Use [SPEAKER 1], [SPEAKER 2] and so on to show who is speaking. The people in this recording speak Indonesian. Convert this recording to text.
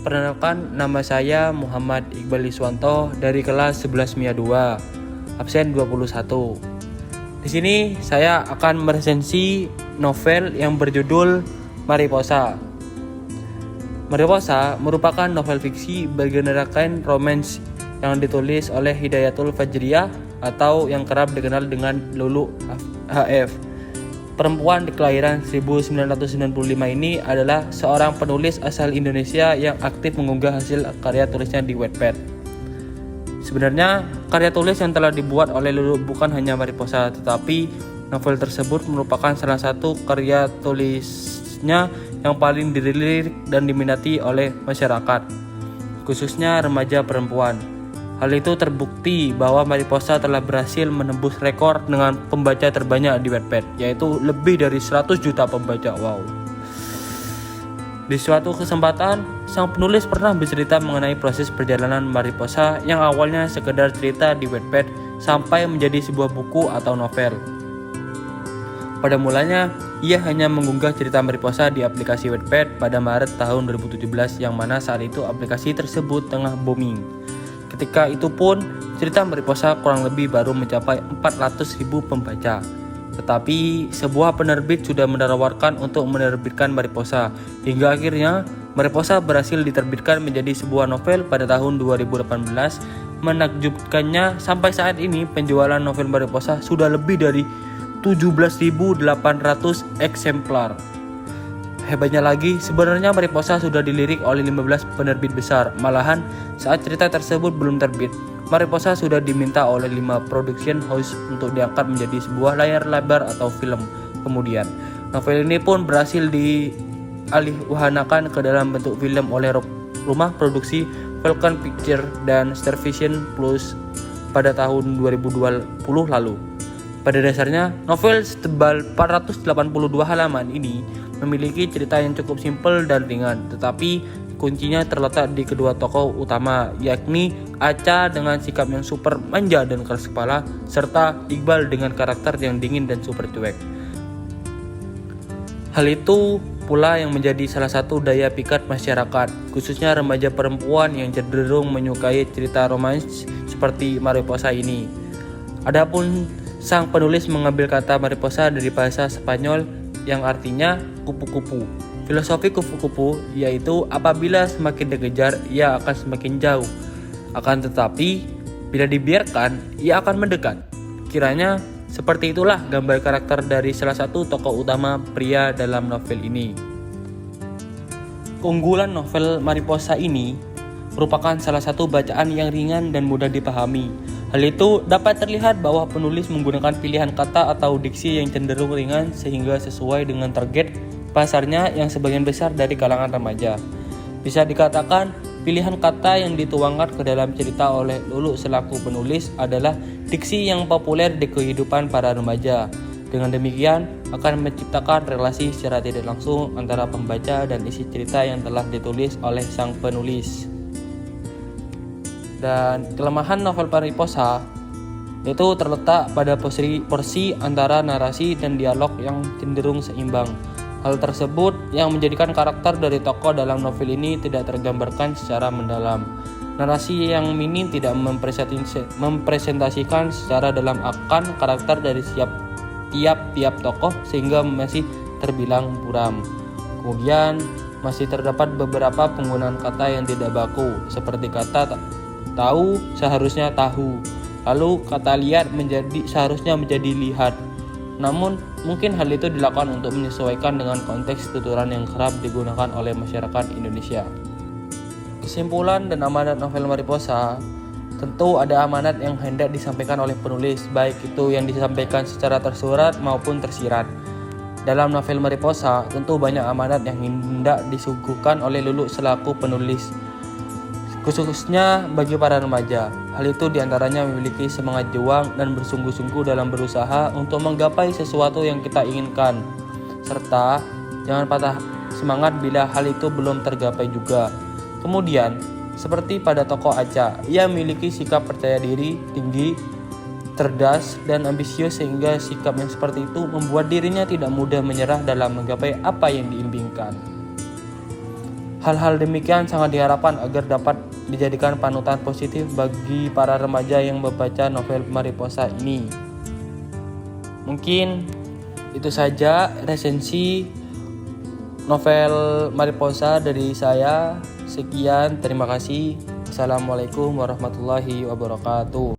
[SPEAKER 1] Perkenalkan, nama saya Muhammad Iqbal Iswanto dari kelas 11 MIA 2, absen 21. Di sini saya akan meresensi novel yang berjudul Mariposa. Mariposa merupakan novel fiksi bergenrekan romance yang ditulis oleh Hidayatul Fajriyah atau yang kerap dikenal dengan Lulu HF. Perempuan kelahiran 1995 ini adalah seorang penulis asal Indonesia yang aktif mengunggah hasil karya tulisnya di Wattpad. Sebenarnya, karya tulis yang telah dibuat oleh Lulu bukan hanya Mariposa, tetapi novel tersebut merupakan salah satu karya tulisnya yang paling dilirik dan diminati oleh masyarakat, khususnya remaja perempuan. Hal itu terbukti bahwa Mariposa telah berhasil menembus rekor dengan pembaca terbanyak di Wattpad, yaitu lebih dari 100 juta pembaca. Wow. Di suatu kesempatan, sang penulis pernah bercerita mengenai proses perjalanan Mariposa yang awalnya sekedar cerita di Wattpad sampai menjadi sebuah buku atau novel. Pada mulanya, ia hanya mengunggah cerita Mariposa di aplikasi Wattpad pada Maret tahun 2017, yang mana saat itu aplikasi tersebut tengah booming. Ketika itu pun, cerita Mariposa kurang lebih baru mencapai 400.000 pembaca. Tetapi, sebuah penerbit sudah menawarkan untuk menerbitkan Mariposa. Hingga akhirnya, Mariposa berhasil diterbitkan menjadi sebuah novel pada tahun 2018. Menakjubkannya, sampai saat ini penjualan novel Mariposa sudah lebih dari 17.800 eksemplar. Hebatnya lagi, sebenarnya Mariposa sudah dilirik oleh 15 penerbit besar. Malahan, saat cerita tersebut belum terbit, Mariposa sudah diminta oleh 5 production house untuk diangkat menjadi sebuah layar lebar atau film. Kemudian, novel ini pun berhasil dialihwahanakan ke dalam bentuk film oleh rumah produksi Falcon Pictures dan Starvision Plus pada tahun 2020 lalu. Pada dasarnya, novel setebal 482 halaman ini memiliki cerita yang cukup simpel dan ringan, tetapi kuncinya terletak di kedua tokoh utama, yakni Acha dengan sikap yang super manja dan keras kepala, serta Iqbal dengan karakter yang dingin dan super cuek. Hal itu pula yang menjadi salah satu daya pikat masyarakat, khususnya remaja perempuan yang cenderung menyukai cerita romans seperti Mariposa ini. Adapun sang penulis mengambil kata Mariposa dari bahasa Spanyol yang artinya kupu-kupu. Filosofi kupu-kupu yaitu apabila semakin dikejar, ia akan semakin jauh. Akan tetapi, bila dibiarkan, ia akan mendekat. Kiranya seperti itulah gambar karakter dari salah satu tokoh utama pria dalam novel ini. Keunggulan novel Mariposa ini merupakan salah satu bacaan yang ringan dan mudah dipahami. Hal itu dapat terlihat bahwa penulis menggunakan pilihan kata atau diksi yang cenderung ringan sehingga sesuai dengan target pasarnya yang sebagian besar dari kalangan remaja. Bisa dikatakan, pilihan kata yang dituangkan ke dalam cerita oleh Lulu selaku penulis adalah diksi yang populer di kehidupan para remaja. Dengan demikian, akan menciptakan relasi secara tidak langsung antara pembaca dan isi cerita yang telah ditulis oleh sang penulis. Dan kelemahan novel Mariposa itu terletak pada porsi antara narasi dan dialog yang cenderung seimbang. Hal tersebut yang menjadikan karakter dari tokoh dalam novel ini tidak tergambarkan secara mendalam. Narasi yang minim tidak mempresentasikan secara dalam akan karakter dari tiap-tiap tokoh sehingga masih terbilang buram. Kemudian masih terdapat beberapa penggunaan kata yang tidak baku, seperti kata tahu seharusnya tahu, lalu kata lihat seharusnya menjadi lihat. Namun mungkin hal itu dilakukan untuk menyesuaikan dengan konteks tuturan yang kerap digunakan oleh masyarakat Indonesia. Kesimpulan dan amanat novel Mariposa, tentu ada amanat yang hendak disampaikan oleh penulis, baik itu yang disampaikan secara tersurat maupun tersirat. Dalam novel Mariposa, tentu banyak amanat yang hendak disuguhkan oleh Lulu selaku penulis, khususnya bagi para remaja. Hal itu diantaranya memiliki semangat juang dan bersungguh-sungguh dalam berusaha untuk menggapai sesuatu yang kita inginkan, serta jangan patah semangat bila hal itu belum tergapai juga. Kemudian, seperti pada tokoh Acha, ia memiliki sikap percaya diri tinggi, cerdas, dan ambisius sehingga sikap yang seperti itu membuat dirinya tidak mudah menyerah dalam menggapai apa yang diimpikan. Hal-hal demikian sangat diharapkan agar dapat dijadikan panutan positif bagi para remaja yang membaca novel Mariposa ini. Mungkin itu saja resensi novel Mariposa dari saya. Sekian, terima kasih. Assalamualaikum warahmatullahi wabarakatuh.